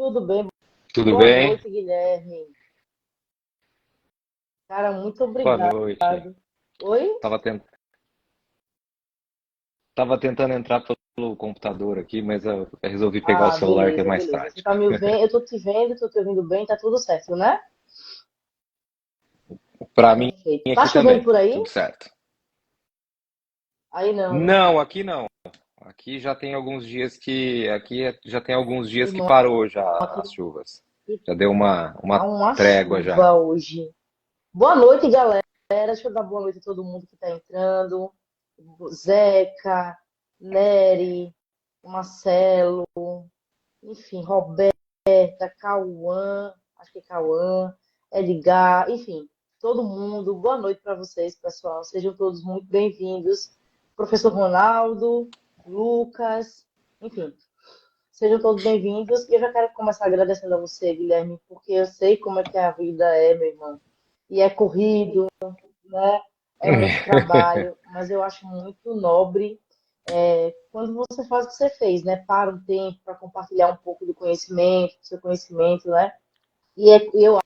Tudo bem? Tudo Boa bem? noite, Guilherme. Cara, muito Boa obrigado. noite. Oi? Tava, tent... Tava tentando entrar pelo computador aqui, mas eu resolvi pegar o Ah, celular que é beleza, mais beleza. Você prático. tá me ouvindo? Eu tô te vendo, tô te ouvindo bem, tá tudo certo, né? Para mim, Perfeito. Tá aqui chovendo também, por aí? tudo certo. Aí não, né? Não, aqui não. Aqui já tem alguns dias já tem alguns dias que Irmão, parou já aqui as chuvas. aqui Já deu tá uma uma trégua já. chuva hoje. Boa noite, galera. Deixa eu dar boa noite a todo mundo que tá entrando. Zeca, Nery, Marcelo, enfim, Roberta, Cauã, acho que é Cauã, Edgar, enfim, todo mundo. Boa noite para vocês, pessoal. Sejam todos muito bem-vindos. Professor Ronaldo, Lucas, enfim, sejam todos bem-vindos. E eu já quero começar agradecendo a você, Guilherme, porque eu sei como é que a vida é, meu irmão. E é corrido, né? É muito trabalho, mas eu acho muito nobre quando você faz o que você fez, né? Para um tempo para compartilhar um pouco do conhecimento, do seu conhecimento, né? Eu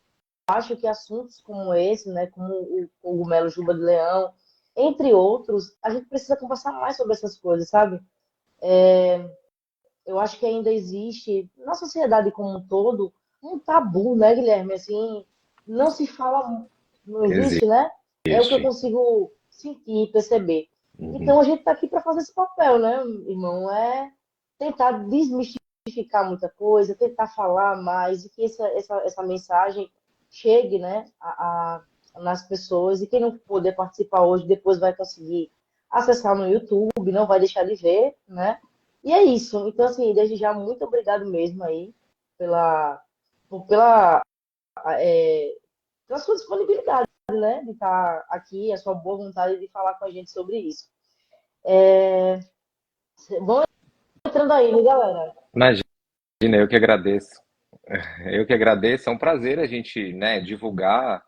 acho que assuntos como esse, né? Como o cogumelo juba de leão, entre outros, a gente precisa conversar mais sobre essas coisas, sabe? Eu acho que ainda existe, na sociedade como um todo, um tabu, né, Guilherme? Assim, não se fala, não existe, né? É o que eu Existe. consigo sentir, perceber. Uhum. Então a gente está aqui para fazer esse papel, né, irmão? É tentar desmistificar muita coisa, tentar falar mais e que essa mensagem chegue, né, nas pessoas e quem não puder participar hoje, depois vai conseguir acessar no YouTube, não vai deixar de ver, né? E é isso. Então, assim, desde já, muito obrigado mesmo aí pela, pela, pela sua disponibilidade, né, de estar aqui, a sua boa vontade de falar com a gente sobre isso. Vão entrando aí, né, galera? Imagina, eu que agradeço. Eu que agradeço. É um prazer a gente, né, divulgar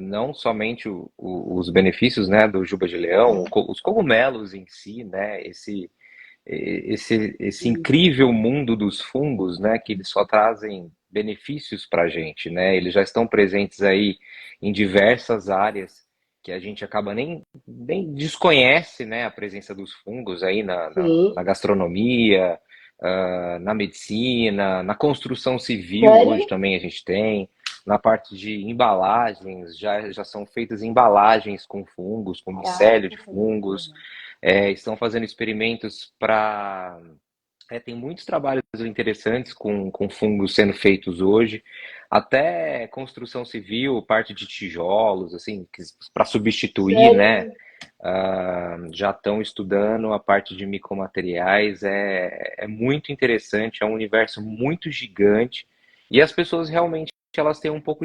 não somente os benefícios, né, do Juba de Leão, os cogumelos em si, né, esse incrível mundo dos fungos, né, que eles só trazem benefícios para a gente, né, eles já estão presentes aí em diversas áreas que a gente acaba nem desconhece, né, a presença dos fungos aí na Sim. gastronomia, na medicina, na construção civil hoje Sério? também a gente tem, na parte de embalagens, já são feitas embalagens com fungos, com micélio Caraca, de muito fungos, legal. estão fazendo experimentos para. Tem muitos trabalhos interessantes com fungos sendo feitos hoje, até construção civil, parte de tijolos, assim, para substituir, né? Sério? Já estão estudando a parte de micromateriais, é muito interessante, é um universo muito gigante, e as pessoas realmente elas têm um pouco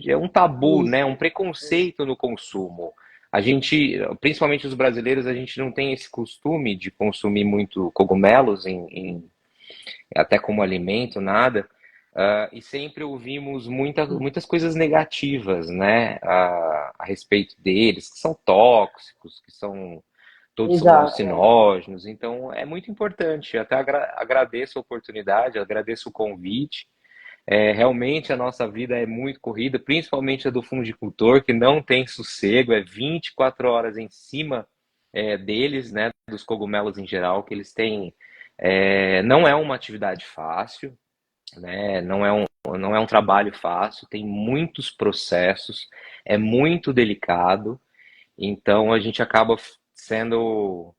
é um tabu, né? Um Isso. preconceito no consumo. A gente, principalmente os brasileiros, a gente não tem esse costume de consumir muito cogumelos até como alimento, nada. E sempre ouvimos muitas coisas negativas, né, a respeito deles, que são tóxicos, que são todos são Exato. É. alucinógenos. Então é muito importante. Até agradeço a oportunidade, agradeço o convite. Realmente a nossa vida é muito corrida, principalmente a do fundicultor, que não tem sossego, é 24 horas em cima deles, né, dos cogumelos em geral, que eles têm. Não é uma atividade fácil, né, não é um trabalho fácil, tem muitos processos, é muito delicado, então a gente acaba sendo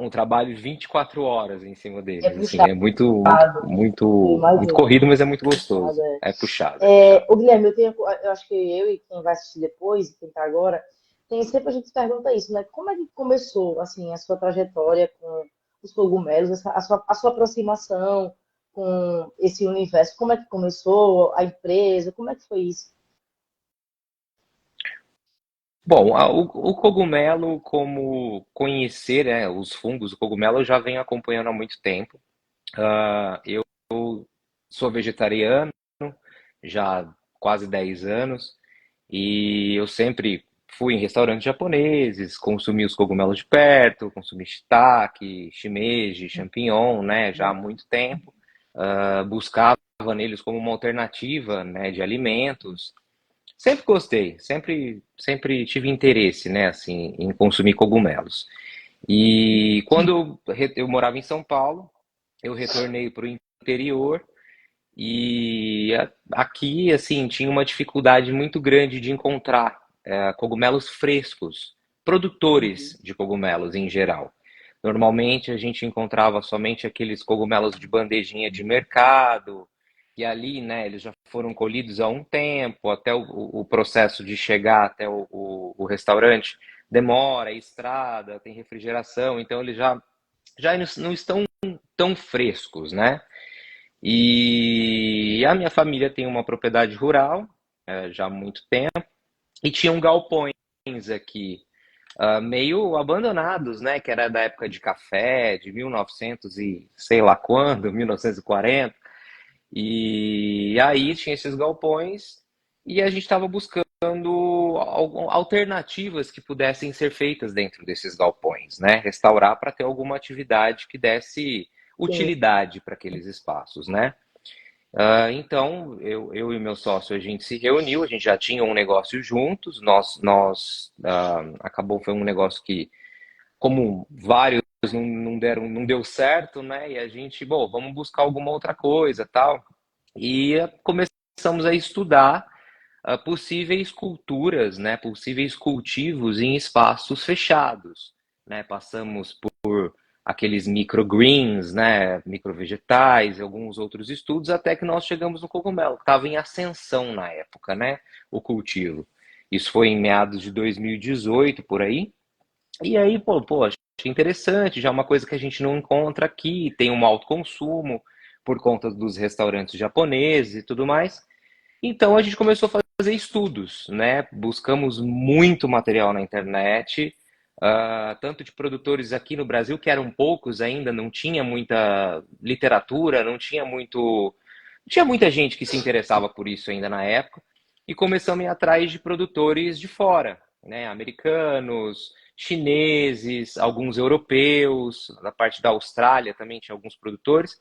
um trabalho de 24 horas em cima É deles, assim, puxado, é eu muito imagino. corrido, mas é muito É puxado, gostoso. é. É puxado, é puxado. Ô, Guilherme, eu acho que eu e quem vai assistir depois, quem tá agora, tem sempre a gente se pergunta isso, né? Como é que começou, assim, a sua trajetória com os cogumelos, a sua aproximação com esse universo? Como é que começou a empresa? Como é que foi isso? Bom, o cogumelo, como conhecer, né, os fungos, o cogumelo eu já venho acompanhando há muito tempo. Eu sou vegetariano já há quase 10 anos e eu sempre fui em restaurantes japoneses, consumi os cogumelos de perto, consumi shiitake, shimeji, champignon, né, já há muito tempo. Buscava neles como uma alternativa, né, de alimentos. Sempre gostei, sempre tive interesse, né, assim, em consumir cogumelos. E quando eu morava em São Paulo, eu retornei para o interior e aqui, assim, tinha uma dificuldade muito grande de encontrar cogumelos frescos, Uhum. produtores de cogumelos em geral. Normalmente a gente encontrava somente aqueles cogumelos de bandejinha de mercado, e ali, né, eles já foram colhidos há um tempo, até o processo de chegar até o restaurante demora, é estrada, tem refrigeração, então eles já não estão tão frescos, né? E a minha família tem uma propriedade rural, já há muito tempo, e tinham galpões aqui, meio abandonados, né? Que era da época de café, de 1900 e sei lá quando, 1940. E aí tinha esses galpões e a gente estava buscando alternativas que pudessem ser feitas dentro desses galpões, né? Restaurar para ter alguma atividade que desse Sim, utilidade para aqueles espaços, né? Então, eu e meu sócio, a gente se reuniu, a gente já tinha um negócio juntos, acabou, foi um negócio que, como vários não deu certo, né? E a gente, bom, vamos buscar alguma outra coisa, tal. E começamos a estudar possíveis culturas, né? Possíveis cultivos em espaços fechados, né? Passamos por aqueles microgreens, né? Microvegetais e alguns outros estudos, até que nós chegamos no cogumelo, que estava em ascensão na época, né? O cultivo. Isso foi em meados de 2018, por aí. E aí, pô, achei interessante, já é uma coisa que a gente não encontra aqui, tem um alto consumo por conta dos restaurantes japoneses e tudo mais. Então a gente começou a fazer estudos, né? Buscamos muito material na internet, tanto de produtores aqui no Brasil, que eram poucos ainda, não tinha muita literatura, não tinha muita gente que se interessava por isso ainda na época, e começamos a ir atrás de produtores de fora, né? Americanos, chineses, alguns europeus, da parte da Austrália também tinha alguns produtores.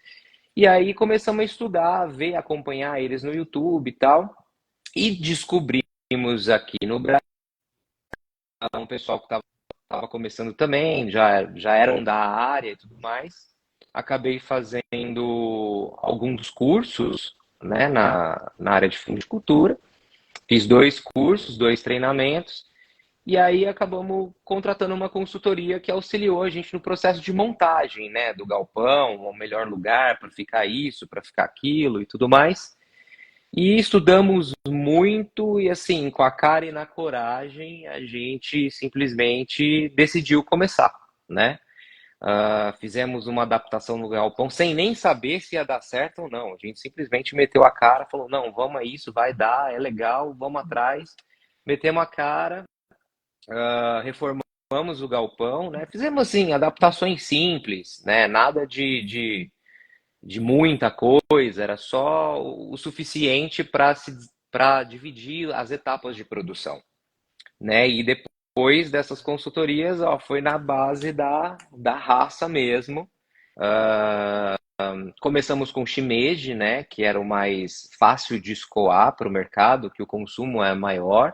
E aí começamos a estudar, a ver, acompanhar eles no YouTube e tal. E descobrimos aqui no Brasil um pessoal que estava começando também, já eram da área e tudo mais. Acabei fazendo alguns cursos, né, na área de fundicultura. Fiz dois cursos, dois treinamentos. E aí acabamos contratando uma consultoria que auxiliou a gente no processo de montagem, né, do galpão, o melhor lugar para ficar isso, para ficar aquilo e tudo mais. E estudamos muito e assim, com a cara e na coragem, a gente simplesmente decidiu começar, né? Fizemos uma adaptação no galpão sem nem saber se ia dar certo ou não. A gente simplesmente meteu a cara, falou, não, vamos a isso, vai dar, é legal, vamos atrás. Metemos a cara, reformamos o galpão, né? Fizemos assim, adaptações simples, né? Nada de muita coisa, era só o suficiente para dividir as etapas de produção, né? E depois dessas consultorias, ó, foi na base da raça mesmo. Começamos com shimeji, né, que era o mais fácil de escoar para o mercado, que o consumo é maior.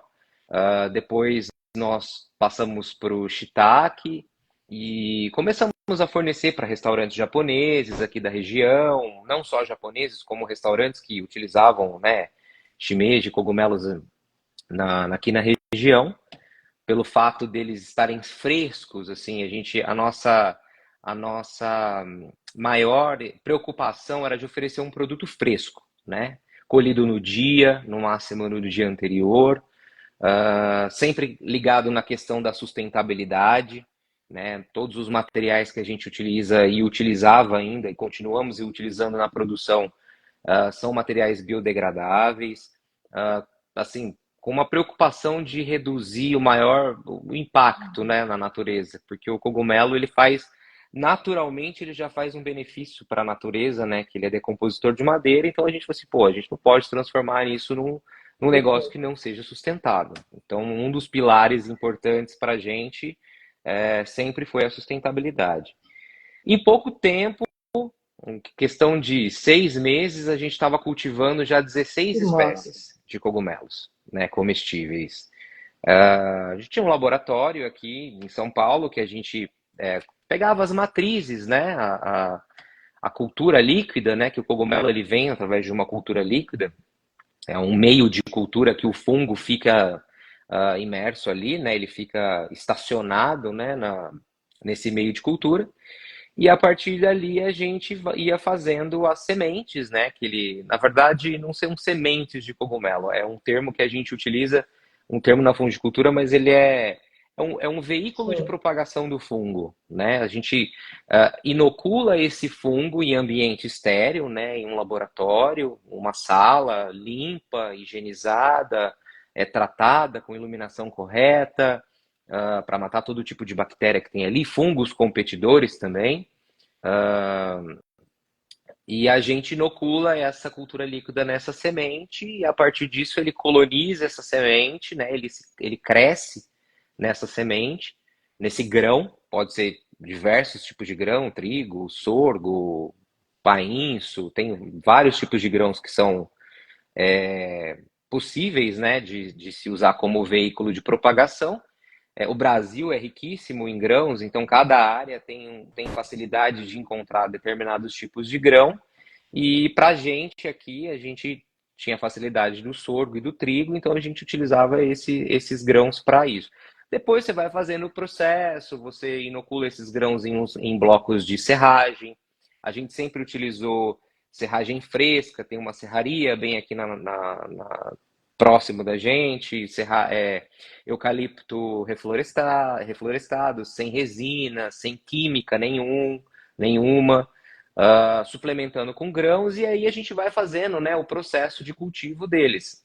Depois nós passamos para o shiitake e começamos a fornecer para restaurantes japoneses aqui da região, não só japoneses, como restaurantes que utilizavam, né, shimeji, cogumelos aqui na região, pelo fato deles estarem frescos, assim, a nossa maior preocupação era de oferecer um produto fresco, né? Colhido no dia, no máximo no dia anterior, sempre ligado na questão da sustentabilidade, né? Todos os materiais que a gente utiliza e utilizava ainda e continuamos utilizando na produção são materiais biodegradáveis, assim, com uma preocupação de reduzir o impacto, né, na natureza, porque o cogumelo ele faz naturalmente ele já faz um benefício para a natureza, né, que ele é decompositor de madeira, então a gente falou assim, pô, a gente não pode transformar isso num negócio que não seja sustentável. Então, um dos pilares importantes para a gente sempre foi a sustentabilidade. Em pouco tempo, em questão de 6 meses, a gente estava cultivando já 16 Que massa. espécies de cogumelos, né, comestíveis. A gente tinha um laboratório aqui em São Paulo que a gente pegava as matrizes, né, a cultura líquida, né, que o cogumelo ele vem através de uma cultura líquida, é um meio de cultura que o fungo fica imerso ali, né, ele fica estacionado, né, nesse meio de cultura. E a partir dali a gente ia fazendo as sementes, né? Que ele, na verdade, não são sementes de cogumelo, é um termo que a gente utiliza, um termo na fungicultura, mas ele é um veículo de Sim. propagação do fungo, né? A gente inocula esse fungo em ambiente estéril, né? Em um laboratório, uma sala limpa, higienizada, tratada com iluminação correta, para matar todo tipo de bactéria que tem ali, fungos competidores também. E a gente inocula essa cultura líquida nessa semente, e a partir disso ele coloniza essa semente, né? Ele cresce nessa semente, nesse grão, pode ser diversos tipos de grão, trigo, sorgo, painço, tem vários tipos de grãos que são possíveis, né, de se usar como veículo de propagação. O Brasil é riquíssimo em grãos, então cada área tem facilidade de encontrar determinados tipos de grão. E para a gente aqui, a gente tinha facilidade do sorgo e do trigo, então a gente utilizava esses grãos para isso. Depois você vai fazendo o processo, você inocula esses grãos em blocos de serragem. A gente sempre utilizou serragem fresca, tem uma serraria bem aqui próximo da gente, eucalipto reflorestado, sem resina, sem química nenhuma, suplementando com grãos, e aí a gente vai fazendo, né, o processo de cultivo deles.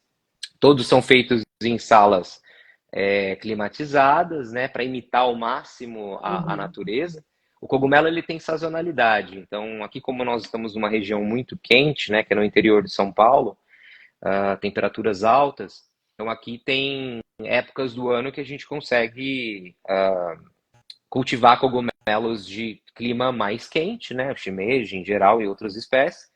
Todos são feitos em salas climatizadas, né, para imitar ao máximo a Uhum. natureza. O cogumelo ele tem sazonalidade, então aqui como nós estamos numa região muito quente, né, que é no interior de São Paulo, temperaturas altas. Então aqui tem épocas do ano que a gente consegue cultivar cogumelos de clima mais quente, né? O shimeji em geral e outras espécies.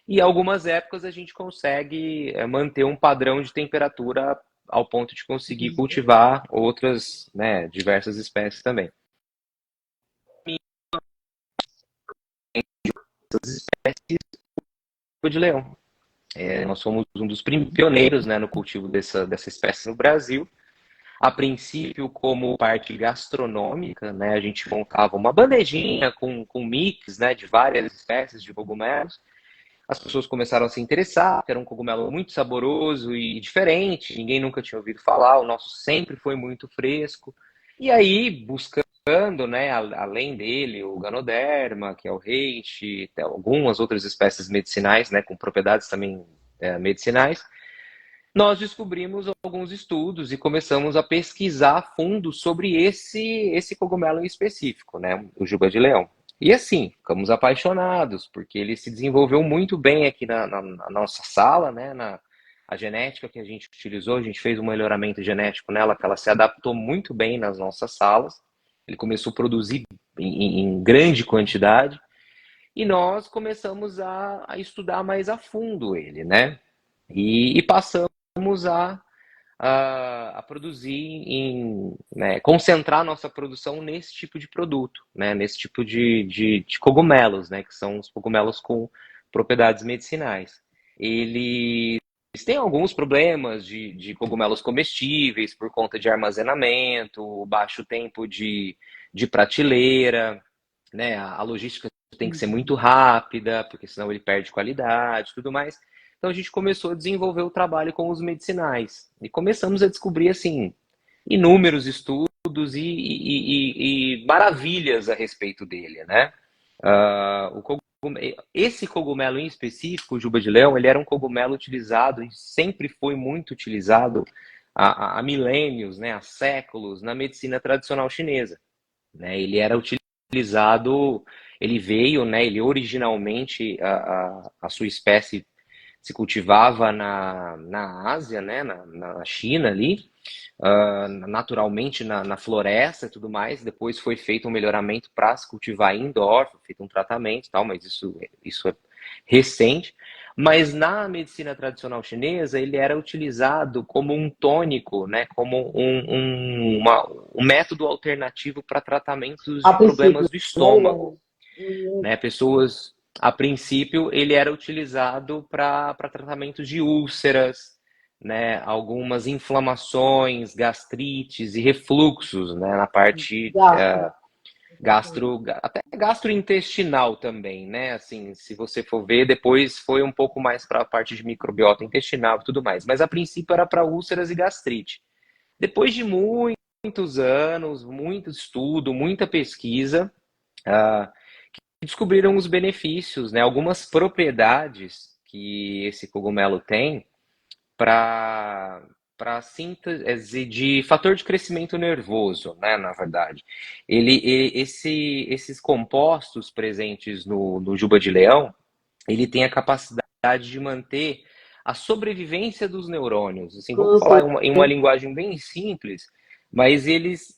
E algumas épocas a gente consegue manter um padrão de temperatura ao ponto de conseguir cultivar outras, né, diversas espécies também. Essas espécies de leão. Nós somos um dos pioneiros, né, no cultivo dessa espécie no Brasil. A princípio, como parte gastronômica, né, a gente montava uma bandejinha com mix, né, de várias espécies de cogumelos. As pessoas começaram a se interessar, porque era um cogumelo muito saboroso e diferente, ninguém nunca tinha ouvido falar, o nosso sempre foi muito fresco. E aí, buscando, né, além dele, o Ganoderma, que é o reishi, algumas outras espécies medicinais, né, com propriedades também medicinais, nós descobrimos alguns estudos e começamos a pesquisar a fundo sobre esse cogumelo em específico, né, o juba de leão. E assim, ficamos apaixonados, porque ele se desenvolveu muito bem aqui na nossa sala, né, a genética que a gente utilizou, a gente fez um melhoramento genético nela, que ela se adaptou muito bem nas nossas salas. Ele começou a produzir em grande quantidade e nós começamos a estudar mais a fundo ele, né? E passamos a produzir né, concentrar nossa produção nesse tipo de produto, né, nesse tipo de cogumelos, né, que são os cogumelos com propriedades medicinais. Eles têm alguns problemas de cogumelos comestíveis por conta de armazenamento, baixo tempo de prateleira, né, a logística tem que ser muito rápida, porque senão ele perde qualidade e tudo mais. Então a gente começou a desenvolver o trabalho com os medicinais e começamos a descobrir assim inúmeros estudos e maravilhas a respeito dele, né? Esse cogumelo em específico, o juba de leão, ele era um cogumelo utilizado e sempre foi muito utilizado há milênios, né, há séculos na medicina tradicional chinesa, né? Ele era utilizado, ele veio, né? Ele originalmente a sua espécie se cultivava na Ásia, né, na China ali, naturalmente na floresta e tudo mais. Depois foi feito um melhoramento para se cultivar indoor, foi feito um tratamento e tal, mas isso é recente. Mas na medicina tradicional chinesa, ele era utilizado como um tônico, né, como um método alternativo para tratamentos A de problemas princípio, do né, estômago, Helena? Hum, né? Pessoas, a princípio, ele era utilizado para tratamento de úlceras, né? Algumas inflamações, gastrites e refluxos, né? Na parte gastro. até gastrointestinal também, né? Assim, se você for ver, depois foi um pouco mais para a parte de microbiota intestinal e tudo mais. Mas a princípio era para úlceras e gastrite. Depois de muitos anos, muito estudo, muita pesquisa, uh, descobriram os benefícios, né? Algumas propriedades que esse cogumelo tem para síntese de fator de crescimento nervoso, né? Na verdade, esses compostos presentes no juba de leão, ele tem a capacidade de manter a sobrevivência dos neurônios. Assim, vamos falar Sei. em uma linguagem bem simples, mas eles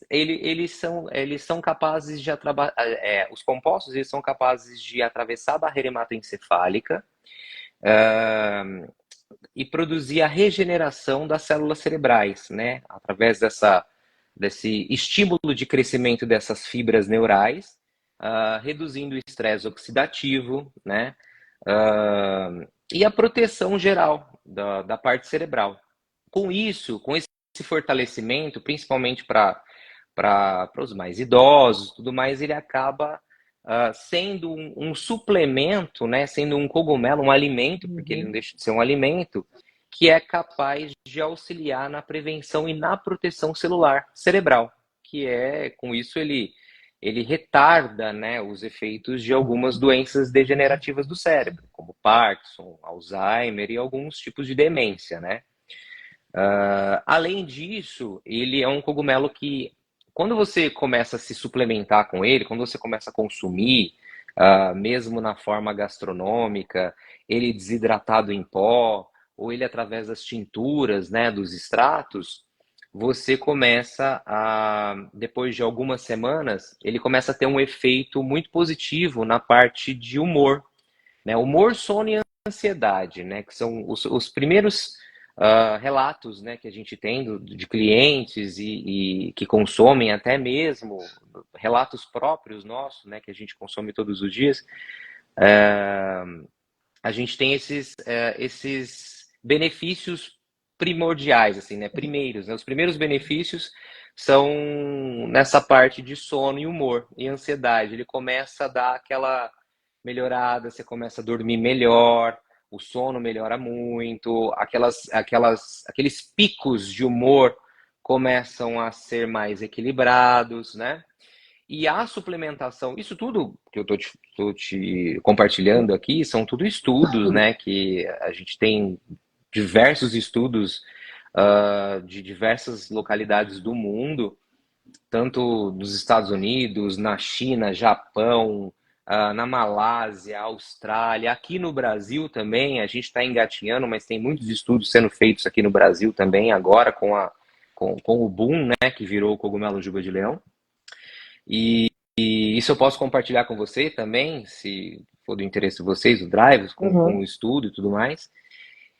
são capazes de os compostos eles são capazes de atravessar a barreira hematoencefálica e produzir a regeneração das células cerebrais, né? Através desse estímulo de crescimento dessas fibras neurais, reduzindo o estresse oxidativo, né? E a proteção geral da parte cerebral. Com isso, com esse fortalecimento, principalmente para os mais idosos, tudo mais, ele acaba sendo um suplemento, né? Sendo um cogumelo, um alimento, porque ele não Uhum. deixa de ser um alimento, que é capaz de auxiliar na prevenção e na proteção celular cerebral, que é, com isso, ele retarda, né, os efeitos de algumas doenças degenerativas do cérebro, como Parkinson, Alzheimer e alguns tipos de demência, né? Além disso, ele é um cogumelo que, quando você começa a se suplementar com ele, quando você começa a consumir, mesmo na forma gastronômica, ele desidratado em pó, ou ele através das tinturas, né, dos extratos, você começa depois de algumas semanas, ele começa a ter um efeito muito positivo na parte de humor, né? Humor, sono e ansiedade, né? Que são os primeiros relatos, né, que a gente tem de clientes e que consomem até mesmo relatos próprios nossos, né, que a gente consome todos os dias. A gente tem esses benefícios primordiais, assim, né, primeiros, né? Os primeiros benefícios são nessa parte de sono e humor e ansiedade. Ele começa a dar aquela melhorada, você começa a dormir melhor, o sono melhora muito, aqueles picos de humor começam a ser mais equilibrados, né? E a suplementação, isso tudo que eu tô te compartilhando aqui, são tudo estudos, né? Que a gente tem diversos estudos de diversas localidades do mundo, tanto nos Estados Unidos, na China, Japão, na Malásia, Austrália, aqui no Brasil também, a gente está engatinhando, mas tem muitos estudos sendo feitos aqui no Brasil também, agora com o boom, né, que virou o cogumelo juba de leão. E isso eu posso compartilhar com você também, se for do interesse de vocês, o Drive, com Uhum. o estudo e tudo mais.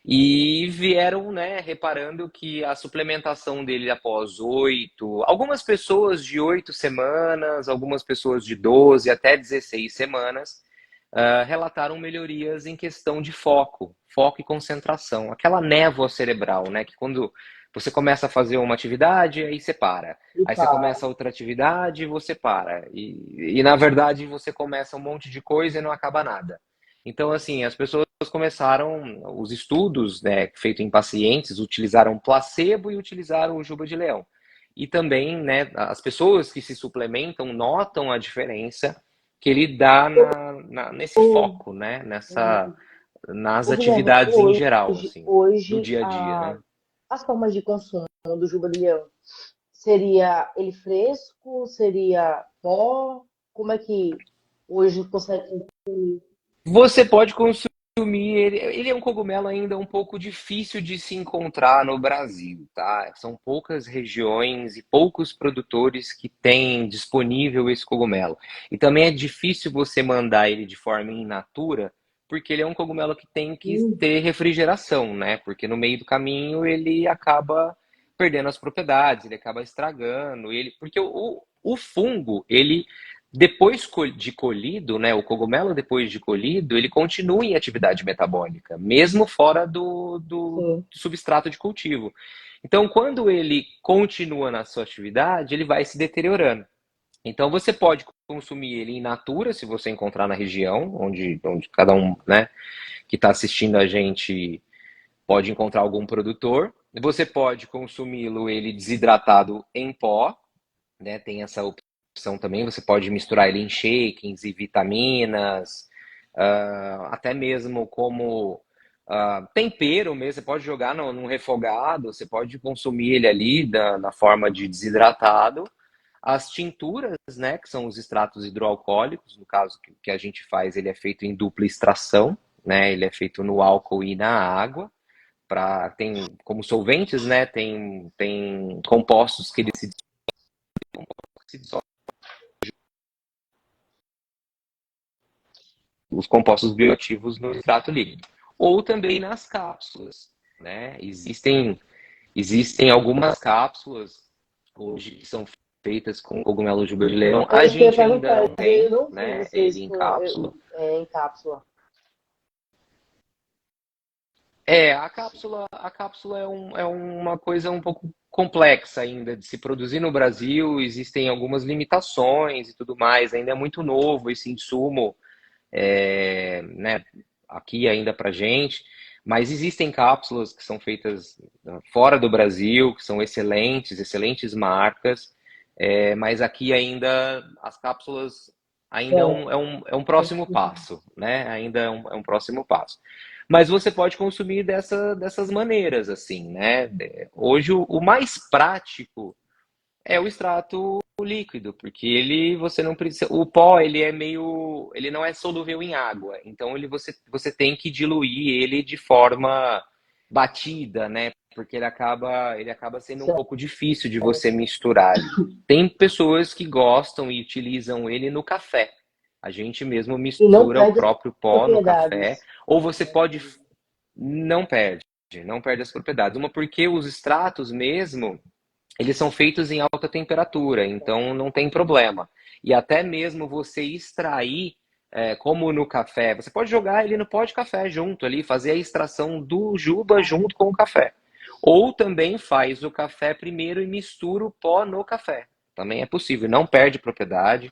E vieram, né, reparando que a suplementação dele após 8, algumas pessoas de 8 semanas, algumas pessoas de 12 até 16 semanas, relataram melhorias em questão de foco e concentração. Aquela névoa cerebral, né, que quando você começa a fazer uma atividade, aí você para. E Aí você pá, começa outra atividade, você para. E na verdade você começa um monte de coisa e não acaba nada. Então, assim, as pessoas começaram, os estudos, né, feitos em pacientes, utilizaram placebo e utilizaram o juba de leão. E também, né, as pessoas que se suplementam notam a diferença que ele dá nesse o, foco, né, uhum. nas O Guilherme, atividades em geral, assim, do hoje dia a dia, né? as formas de consumo do Juba de Leão seria ele fresco, seria pó? Como é que hoje consegue consumir? Você pode consumir ele é um cogumelo ainda um pouco difícil de se encontrar no Brasil, tá? São poucas regiões e poucos produtores que têm disponível esse cogumelo. E também é difícil você mandar ele de forma in natura, porque ele é um cogumelo que tem que Hum, ter refrigeração, né? Porque no meio do caminho ele acaba perdendo as propriedades, ele acaba estragando, porque o fungo, ele depois de colhido, né, o cogumelo depois de colhido, ele continua em atividade metabólica, mesmo fora do sim. substrato de cultivo. Então, quando ele continua na sua atividade, ele vai se deteriorando. Então, você pode consumir ele in natura, se você encontrar na região, onde cada um, né, que está assistindo a gente pode encontrar algum produtor. Você pode consumi-lo ele desidratado em pó, né? Tem essa opção também. Você pode misturar ele em shakes e vitaminas, até mesmo como tempero mesmo. Você pode jogar num refogado, você pode consumir ele ali na forma de desidratado. As tinturas, né, que são os extratos hidroalcoólicos, no caso que a gente faz, ele é feito em dupla extração, né? Ele é feito no álcool e na água. Tem como solventes, né? Tem compostos que eles se dissolvem, os compostos bioativos no extrato líquido. Ou também nas cápsulas, né? Existem algumas cápsulas hoje que são feitas com cogumelo juba de leão. É A isso que eu ia gente ainda perguntar. não Eu tem, não vi né, vocês ele em com, cápsula. em cápsula. A cápsula é uma coisa um pouco complexa ainda de se produzir no Brasil. Existem algumas limitações e tudo mais. Ainda é muito novo esse insumo, né, aqui ainda para gente, mas existem cápsulas que são feitas fora do Brasil, que são excelentes, excelentes marcas, mas aqui ainda as cápsulas ainda Certo. é um próximo passo, né? Ainda é um próximo passo. Mas você pode consumir dessas maneiras, assim, né? Hoje o mais prático é o extrato líquido, porque ele você não precisa. O pó ele não é solúvel em água, então você tem que diluir ele de forma batida, né? Porque ele acaba sendo um pouco difícil de você Certo. misturar ali. Tem pessoas que gostam e utilizam ele no café. A gente mesmo E não mistura o perde as próprio pó no café, propriedades. ou você pode não perde, não perde as propriedades. Uma porque os extratos mesmo eles são feitos em alta temperatura, então não tem problema. E até mesmo você extrair, como no café, você pode jogar ele no pó de café junto ali, fazer a extração do juba junto com o café. Ou também faz o café primeiro e mistura o pó no café. Também é possível, não perde propriedade.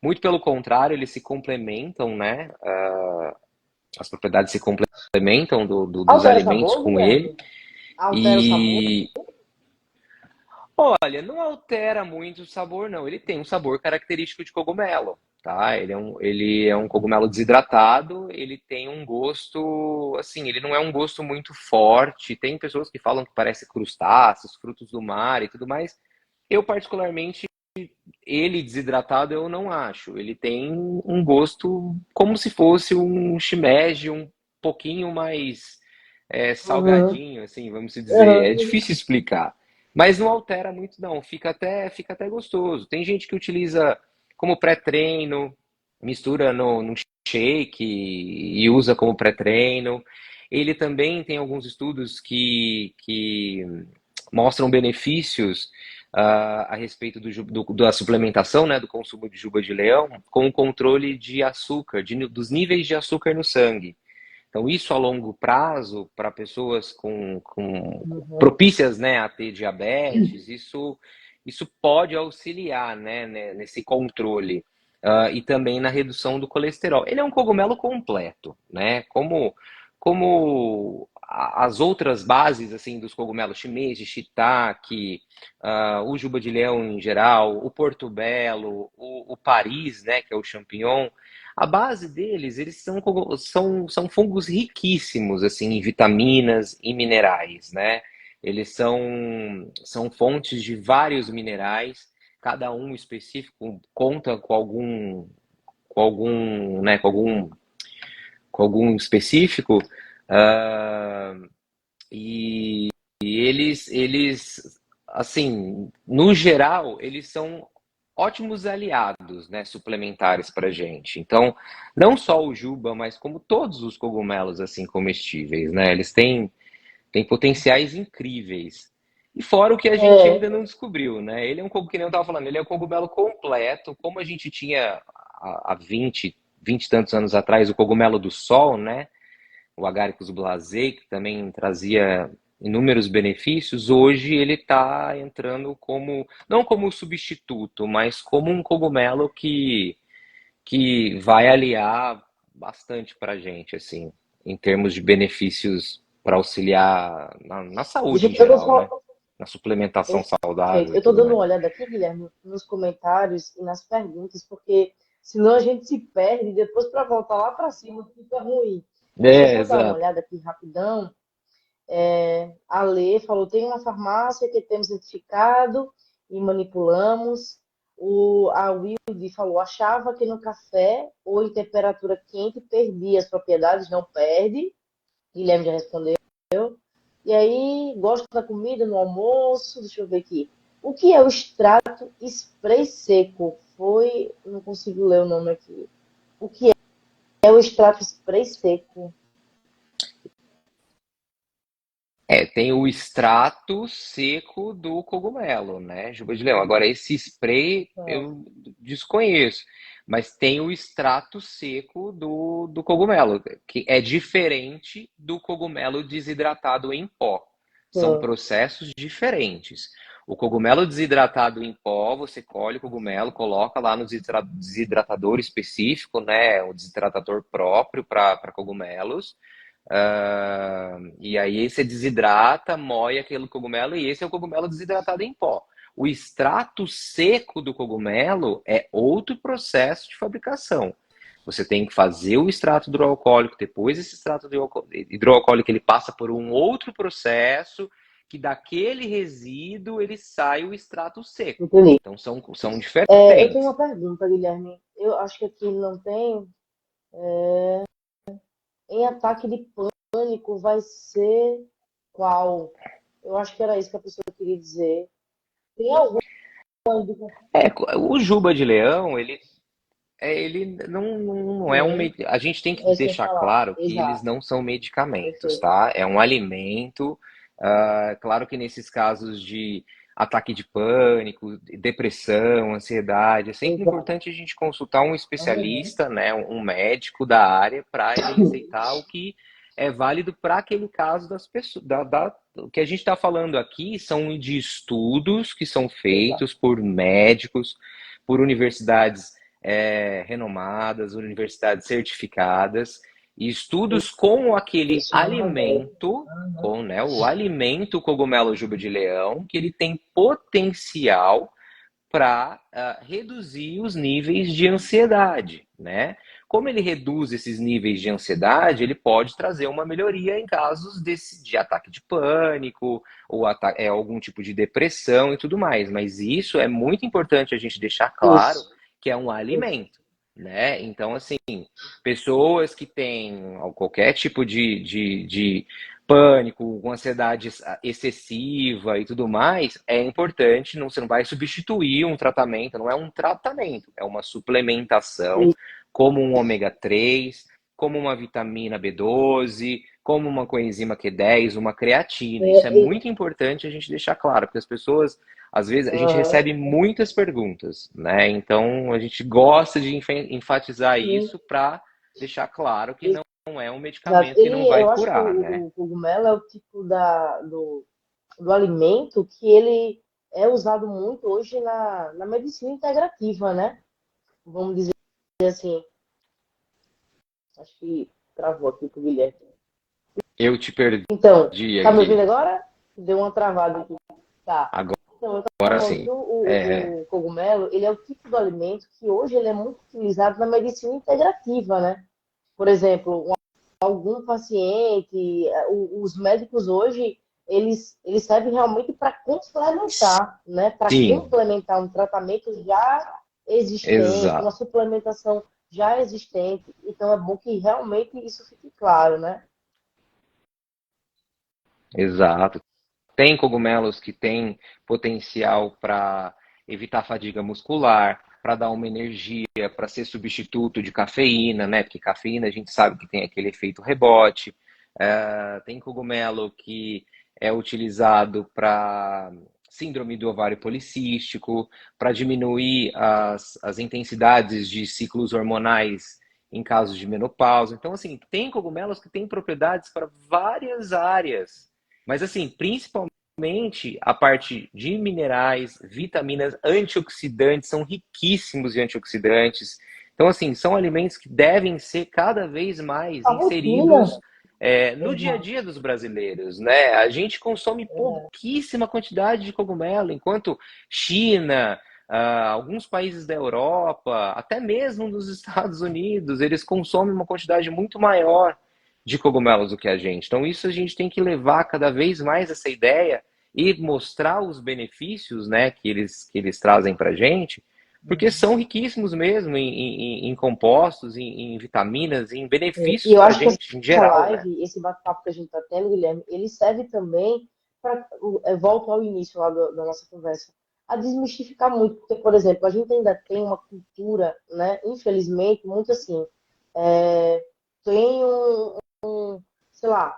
Muito pelo contrário, eles se complementam, né? As propriedades se complementam dos Altera o alimentos sabor, com ele. Guilherme? Altera o sabor? E Olha, não altera muito o sabor, não. Ele tem um sabor característico de cogumelo, tá? Ele é um cogumelo desidratado, ele tem um gosto, assim, ele não é um gosto muito forte. Tem pessoas que falam que parece crustáceos, frutos do mar e tudo mais. Eu, particularmente, ele desidratado, eu não acho. Ele tem um gosto como se fosse um shimeji um pouquinho mais Uhum. salgadinho, assim, vamos dizer. É Uhum. difícil explicar. Mas não altera muito, não. Fica até gostoso. Tem gente que utiliza como pré-treino, mistura no shake e usa como pré-treino. Ele também tem alguns estudos que mostram benefícios a respeito da suplementação, né, do consumo de juba de leão, com o controle de açúcar, dos níveis de açúcar no sangue. Então, isso a longo prazo, para pessoas Uhum. propícias, né, a ter diabetes, isso pode auxiliar, né, nesse controle. E também na redução do colesterol. Ele é um cogumelo completo, né? Como as outras bases assim dos cogumelos shimeji, shiitake, o juba de leão em geral, o portobello, o Paris, né, que é o champignon, a base deles, eles são fungos riquíssimos assim em vitaminas e minerais, né? Eles são fontes de vários minerais, cada um específico conta com algum, né, com algum com algum específico, ah, e, eles, assim, no geral, eles são ótimos aliados, né, suplementares para gente. Então, não só o juba, mas como todos os cogumelos, assim, comestíveis, né, eles têm potenciais incríveis. E fora o que a gente É, ainda não descobriu, né? Ele é um cogumelo, que nem eu estava falando, ele é um cogumelo completo, como a gente tinha há 20 e tantos anos atrás, o cogumelo do sol, né? O Agaricus blasei, que também trazia inúmeros benefícios, hoje ele está entrando como, não como substituto, mas como um cogumelo que vai aliar bastante para a gente, assim, em termos de benefícios para auxiliar na saúde em eu tô geral, né? só. Na suplementação Perfeito. saudável e Eu tô tudo dando mais. uma olhada aqui, Guilherme, nos comentários e nas perguntas, porque senão a gente se perde e depois para voltar lá para cima fica ruim. Deixa eu É, só dar uma exato. olhada aqui rapidão. A Lê falou: tem uma farmácia que temos certificado e manipulamos. A Wilde falou: achava que no café ou em temperatura quente perdia as propriedades, não perde. Guilherme já respondeu. E aí, gosto da comida no almoço. Deixa eu ver aqui. O que é o extrato spray seco? Não consigo ler o nome aqui. O que é o extrato spray seco? Tem o extrato seco do cogumelo, né? Juba de leão. Agora, esse spray Ah, eu desconheço, mas tem o extrato seco do cogumelo, que é diferente do cogumelo desidratado em pó. São sim. processos diferentes. O cogumelo desidratado em pó, você colhe o cogumelo, coloca lá no desidratador específico, né? O desidratador próprio para cogumelos. E aí você desidrata, moe aquele cogumelo e esse é o cogumelo desidratado em pó. O extrato seco do cogumelo é outro processo de fabricação. Você tem que fazer o extrato hidroalcoólico, depois esse extrato hidroalcoólico ele passa por um outro processo, que daquele resíduo ele sai o extrato seco. Entendi. Então são Eu tenho diferentes. uma pergunta, Guilherme. Eu acho que aqui não tem. Em ataque de pânico vai ser qual? Eu acho que era isso que a pessoa queria dizer. Tem alguma indicação? O juba de leão, ele não é um. Sim, A gente tem que é isso que eu ia deixar falar. claro que eles Exato, não são medicamentos, perfeito. tá? É um alimento. Claro que nesses casos de ataque de pânico, depressão, ansiedade, é sempre Exato. importante a gente consultar um Uhum. especialista, né, um médico da área, para ele receitar o que é válido para aquele caso das pessoas. O que a gente está falando aqui são de estudos que são Exato. feitos por médicos, por universidades renomadas, universidades certificadas, e estudos com aquele Isso, não rodeio. alimento, Uhum. com, né, o alimento cogumelo juba de leão, que ele tem potencial para reduzir os níveis de ansiedade, né? Como ele reduz esses níveis de ansiedade, ele pode trazer uma melhoria em casos de ataque de pânico ou algum tipo de depressão e tudo mais. Mas isso é muito importante a gente deixar claro Isso, que é um isso. alimento, né? Então, assim, pessoas que têm qualquer tipo de pânico, com ansiedade excessiva e tudo mais, é importante, não, você não vai substituir um tratamento, não é um tratamento, é uma suplementação, como um ômega 3, como uma vitamina B12, como uma coenzima Q10, uma creatina. Isso é É, muito importante a gente deixar claro, porque as pessoas, às vezes, a gente aham. recebe muitas perguntas, né? Então, a gente gosta de enfatizar Sim, isso para deixar claro que não é um exato. medicamento que não vai Eu acho que curar, né? o cogumelo é o tipo do alimento que ele é usado muito hoje na medicina integrativa, né? Vamos dizer assim. Acho que travou aqui pro Guilherme. Eu te perdi Então, tá me ouvindo aqui. agora? Deu uma travada aqui. Tá. Então, eu estava Agora falando que sim. É, o cogumelo, ele é o tipo de alimento que hoje ele é muito utilizado na medicina integrativa, né? Por exemplo, algum paciente, os médicos hoje, eles servem realmente para complementar, né? Para sim, complementar um tratamento já existente, uma exato. suplementação já existente. Então é bom que realmente isso fique claro, né? Exato. Tem cogumelos que têm potencial para evitar fadiga muscular, para dar uma energia, para ser substituto de cafeína, né? Porque cafeína a gente sabe que tem aquele efeito rebote. Tem cogumelo que é utilizado para síndrome do ovário policístico, para diminuir as intensidades de ciclos hormonais em casos de menopausa. Então, assim, tem cogumelos que têm propriedades para várias áreas. Mas, assim, principalmente a parte de minerais, vitaminas, antioxidantes, são riquíssimos em antioxidantes. Então, assim, são alimentos que devem ser cada vez mais A rotina. inseridos no dia a dia dos brasileiros, né? A gente consome pouquíssima quantidade de cogumelo, enquanto China, alguns países da Europa, até mesmo nos Estados Unidos, eles consomem uma quantidade muito maior de cogumelos do que a gente. Então, isso a gente tem que levar cada vez mais essa ideia e mostrar os benefícios, né, que eles trazem para a gente, porque são riquíssimos mesmo em compostos, em vitaminas, em E benefícios eu para a acho que gente em essa geral, né? live, esse bate-papo que a gente está tendo, Guilherme, ele serve também para, volto ao início lá da nossa conversa, a desmistificar muito, porque, por exemplo, a gente ainda tem uma cultura, né, infelizmente, muito assim, é, tem sei lá,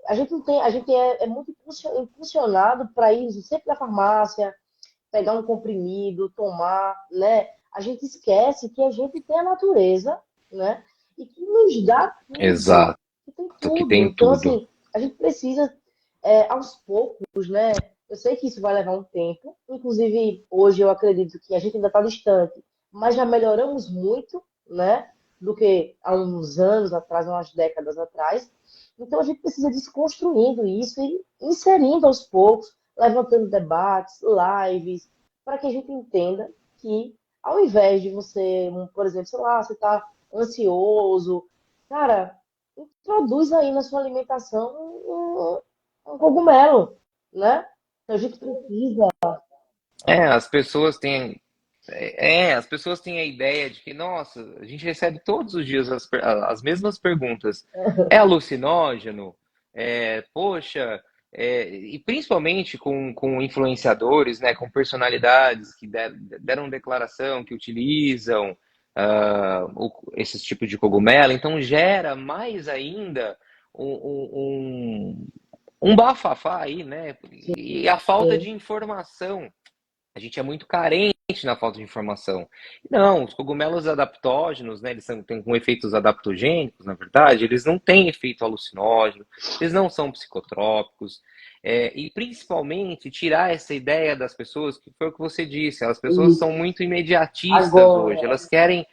a gente não tem, a gente é muito impulsionado para ir sempre na farmácia, pegar um comprimido, tomar, né? A gente esquece que a gente tem a natureza, né? E que nos dá tudo, Exato, que tem que tudo. tem Então, tudo. assim, a gente precisa, aos poucos, né? Eu sei que isso vai levar um tempo. Inclusive, hoje eu acredito que a gente ainda está distante, mas já melhoramos muito, né? Do que há uns anos atrás, umas décadas atrás. Então, a gente precisa desconstruindo isso e inserindo aos poucos, levantando debates, lives, para que a gente entenda que, ao invés de você, por exemplo, sei lá, você está ansioso, cara, introduz aí na sua alimentação um cogumelo, né? Então, a gente precisa. As pessoas têm as pessoas têm a ideia de que, nossa, a gente recebe todos os dias as mesmas perguntas. É alucinógeno? Poxa, e principalmente com influenciadores, né, com personalidades que deram declaração, que utilizam esse tipo de cogumelo, então gera mais ainda um bafafá aí, né? E a falta de informação. A gente é muito carente na falta de informação. Não, os cogumelos adaptógenos, né, eles têm com efeitos adaptogênicos, na verdade, eles não têm efeito alucinógeno, eles não são psicotrópicos, e principalmente tirar essa ideia das pessoas, que foi o que você disse, as pessoas são Isso. muito imediatistas hoje, Agora. elas querem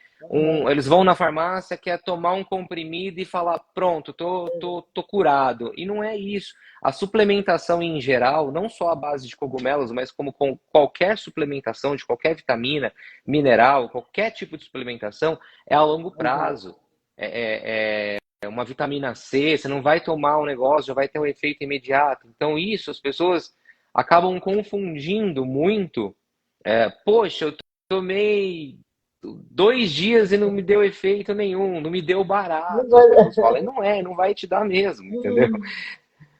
eles vão na farmácia, quer tomar um comprimido e falar, pronto, tô curado. E não é isso. A suplementação em geral, não só a base de cogumelos, mas como com qualquer suplementação de qualquer vitamina, mineral, qualquer tipo de suplementação, é a longo prazo. É uma vitamina C, você não vai tomar um negócio, já vai ter um efeito imediato. Então, isso as pessoas acabam confundindo muito. Poxa, eu tomei 2 dias e não me deu efeito nenhum, não me deu Não barato, as pessoas vai- falam. E não vai te dar mesmo, entendeu?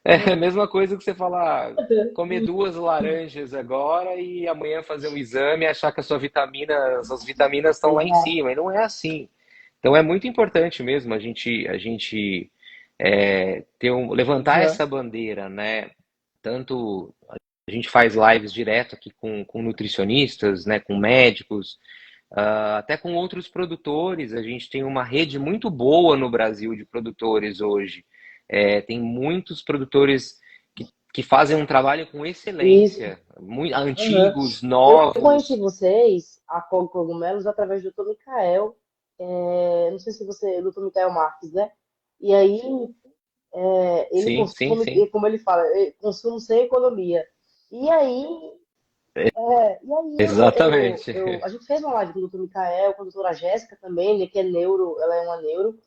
É a mesma coisa que você falar, comer 2 laranjas agora e amanhã fazer um exame e achar que suas vitaminas estão lá em Exato. cima. E não é assim. Então é muito importante mesmo a gente levantar Aham. essa bandeira, né? Tanto a gente faz lives direto aqui com nutricionistas, né? Com médicos, até com outros produtores. A gente tem uma rede muito boa no Brasil de produtores hoje. Tem muitos produtores que fazem um trabalho com Isso. excelência, muito, Aham. antigos, Eu conheci novos. vocês, a Cog Cogumelos, através do Dr. Micael. Não sei se você, Dr. Micael Marques, né? E aí, ele Sim, sim, consome, sim. como ele fala, consumo sem economia. E aí, Exatamente. a gente fez uma live com o Dr. Micael, com a doutora Jéssica também, né, que é neuro, ela é uma neuro.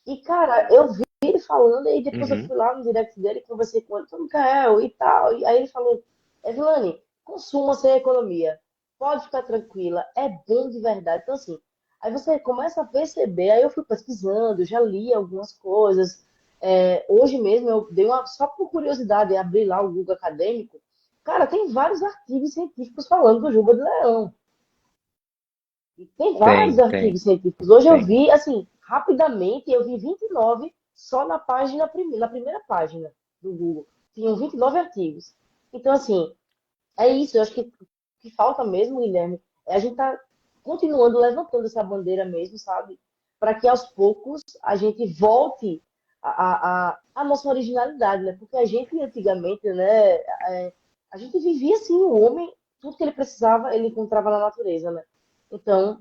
E, cara, eu vi ele falando, e depois eu Uhum. fui lá no direct dele, conversei com ele, Dr. Micael e tal. E aí ele falou, Evelane, consuma sem economia. Pode ficar tranquila, é bom de verdade. Então, assim, Aí você começa a perceber, aí eu fui pesquisando, já li algumas coisas. Hoje mesmo eu dei uma, só por curiosidade, abri lá o Google Acadêmico. Cara, tem vários artigos científicos falando do Juba de Leão. E tem vários Tem, tem, artigos científicos. Hoje eu tem. vi, assim, rapidamente, eu vi 29 só na página, na primeira página do Google. Tinham 29 artigos. Então, assim, é isso. Eu acho que o que falta mesmo, Guilherme, é a gente tá continuando levantando essa bandeira mesmo, sabe? Para que aos poucos a gente volte a nossa originalidade, né? Porque a gente antigamente, né, a gente vivia assim, o homem, tudo que ele precisava, ele encontrava na natureza, né? Então,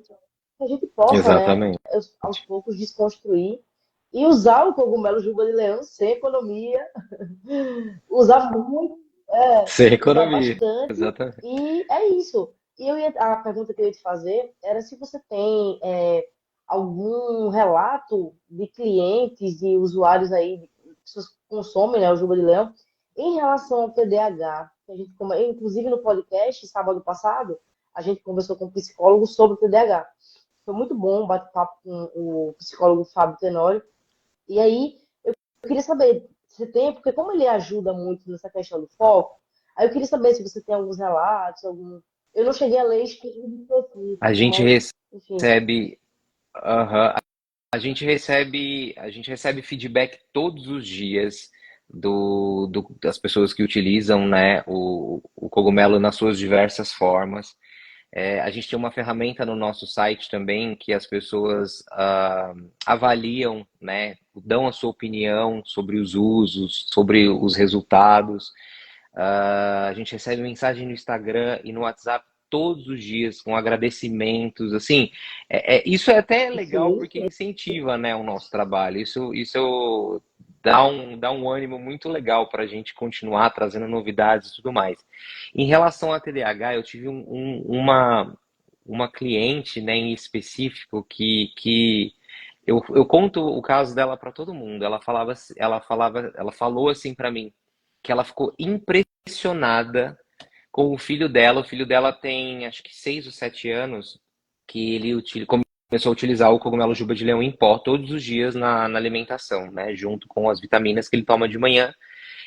que a gente possa, né, Exatamente. aos poucos desconstruir e usar o cogumelo juba de leão sem economia, usar muito, Sem usar economia. bastante, Exatamente. e é isso. E a pergunta que eu ia te fazer era se você tem algum relato de clientes, de usuários aí, de pessoas que consomem, né, o juba de leão, em relação ao TDAH. Que a gente, inclusive no podcast, sábado passado, a gente conversou com um psicólogo sobre o TDAH. Foi muito bom o bate-papo com o psicólogo Fábio Tenório. E aí, eu queria saber se tem, porque como ele ajuda muito nessa questão do foco, aí eu queria saber se você tem alguns relatos, algum. Eu não cheguei a ler estudos A específicos, gente mas, enfim. recebe, aham, a gente recebe feedback todos os dias das pessoas que utilizam, né, o cogumelo nas suas diversas formas. A gente tem uma ferramenta no nosso site também que as pessoas avaliam, né, dão a sua opinião sobre os usos, sobre os resultados. A gente recebe mensagem no Instagram e no WhatsApp todos os dias com agradecimentos. Assim, isso é até legal Sim, porque sim. incentiva, né, o nosso trabalho. Isso dá um ânimo muito legal para a gente continuar trazendo novidades e tudo mais. Em relação a TDAH, eu tive uma cliente, né, em específico que eu conto o caso dela para todo mundo. Ela falou assim para mim que ela ficou impressionada com o filho dela. O filho dela tem acho que 6 ou 7 anos que ele começou a utilizar o cogumelo juba de leão em pó todos os dias na alimentação, né? Junto com as vitaminas que ele toma de manhã.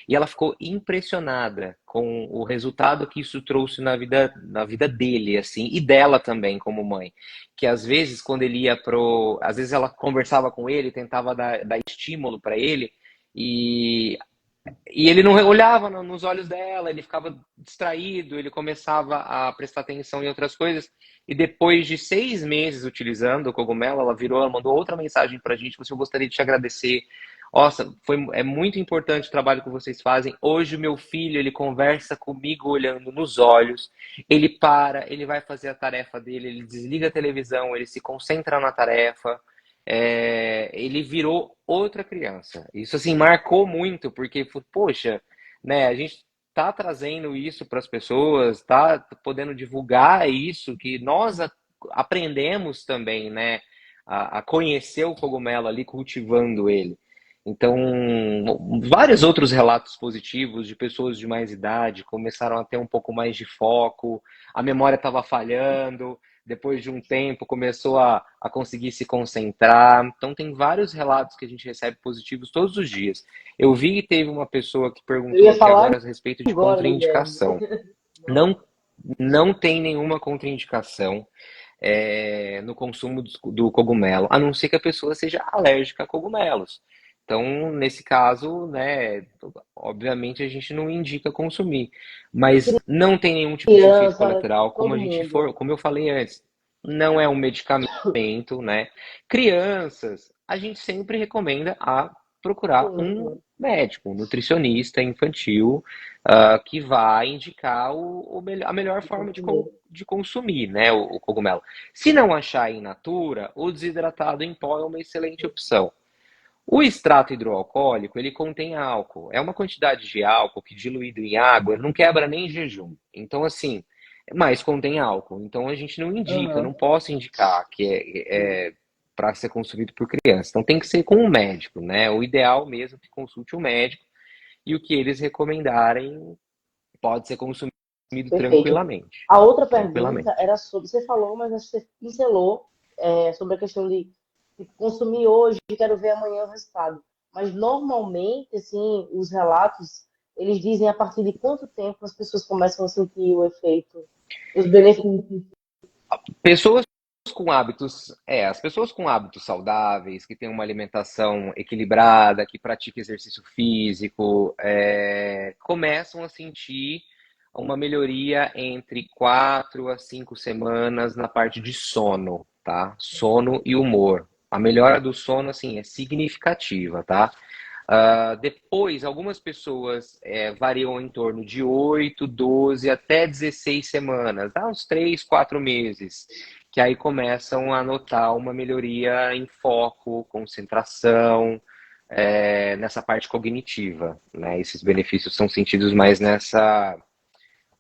E ela ficou impressionada com o resultado que isso trouxe na vida dele, assim, e dela também, como mãe. Que às vezes, quando ele ia às vezes ela conversava com ele, tentava dar estímulo para ele, e ele não olhava nos olhos dela, ele ficava distraído, ele começava a prestar atenção em outras coisas. E depois de 6 meses utilizando o cogumelo, ela mandou outra mensagem pra gente: você, eu gostaria de te agradecer. Nossa, é muito importante o trabalho que vocês fazem. Hoje o meu filho, ele conversa comigo olhando nos olhos, ele para, ele vai fazer a tarefa dele, ele desliga a televisão, ele se concentra na tarefa. Ele virou outra criança. Isso assim marcou muito, porque poxa, né, a gente tá trazendo isso para as pessoas, tá podendo divulgar isso que nós aprendemos também, né, a conhecer o cogumelo ali, cultivando ele. Então, vários outros relatos positivos de pessoas de mais idade começaram a ter um pouco mais de foco, a memória estava falhando, depois de um tempo começou a conseguir se concentrar. Então, tem vários relatos que a gente recebe positivos todos os dias. Eu vi que teve uma pessoa que Eu perguntou ia aqui falar agora a respeito de agora, Guilherme. contraindicação. Não, não tem nenhuma contraindicação no consumo do cogumelo, a não ser que a pessoa seja alérgica a cogumelos. Então, nesse caso, né, obviamente a gente não indica consumir, mas não tem nenhum tipo de efeito Criança, colateral, todo mundo. como eu falei antes, não é um medicamento, né? Crianças, a gente sempre recomenda a procurar Sim, um sim. médico, um nutricionista infantil, que vai indicar a melhor De forma de, consumir. de consumir, né, o cogumelo. Se não achar in natura, o desidratado em pó é uma excelente opção. O extrato hidroalcoólico, ele contém álcool. É uma quantidade de álcool que diluído em água não quebra nem jejum. Então, assim, mas contém álcool. Então, a gente não indica, Aham. não posso indicar que é para ser consumido por criança. Então, tem que ser com um médico, né? O ideal mesmo é que consulte um médico e o que eles recomendarem pode ser consumido Perfeito. tranquilamente. A outra pergunta Tranquilamente. era sobre, você falou, mas acho que você pincelou. sobre a questão de consumir hoje e quero ver amanhã o resultado. Mas normalmente, assim, os relatos, eles dizem a partir de quanto tempo as pessoas começam a sentir o efeito, os benefícios. Pessoas as pessoas com hábitos saudáveis, que têm uma alimentação equilibrada, que praticam exercício físico, começam a sentir uma melhoria entre 4 a 5 semanas na parte de sono, tá? Sono e humor. A melhora do sono, assim, é significativa, tá? Depois, algumas pessoas variam em torno de 8, 12 até 16 semanas, dá uns 3, 4 meses, que aí começam a notar uma melhoria em foco, concentração, nessa parte cognitiva, né? Esses benefícios são sentidos mais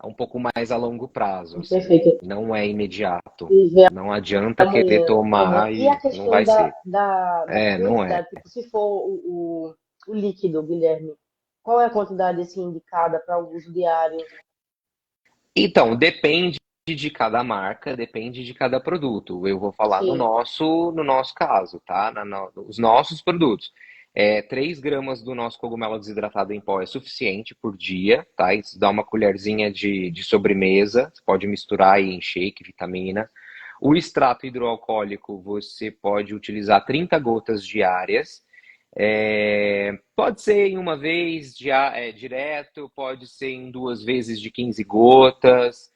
um pouco mais a longo prazo, assim, Perfeito. não é imediato. E ver Não adianta querer amanhã. Aham. tomar E a e não questão vai ser. da Não é. quantidade, tipo, se for o líquido, Guilherme, qual é a quantidade assim, indicada para o uso diário? Então, depende de cada marca, depende de cada produto. Eu vou falar Sim. no nosso caso, tá? Os nossos produtos. 3 gramas do nosso cogumelo desidratado em pó é suficiente por dia, tá? Isso dá uma colherzinha de sobremesa. Você pode misturar aí em shake, vitamina. O extrato hidroalcoólico, você pode utilizar 30 gotas diárias. Pode ser em uma vez direto, pode ser em 2 vezes de 15 gotas,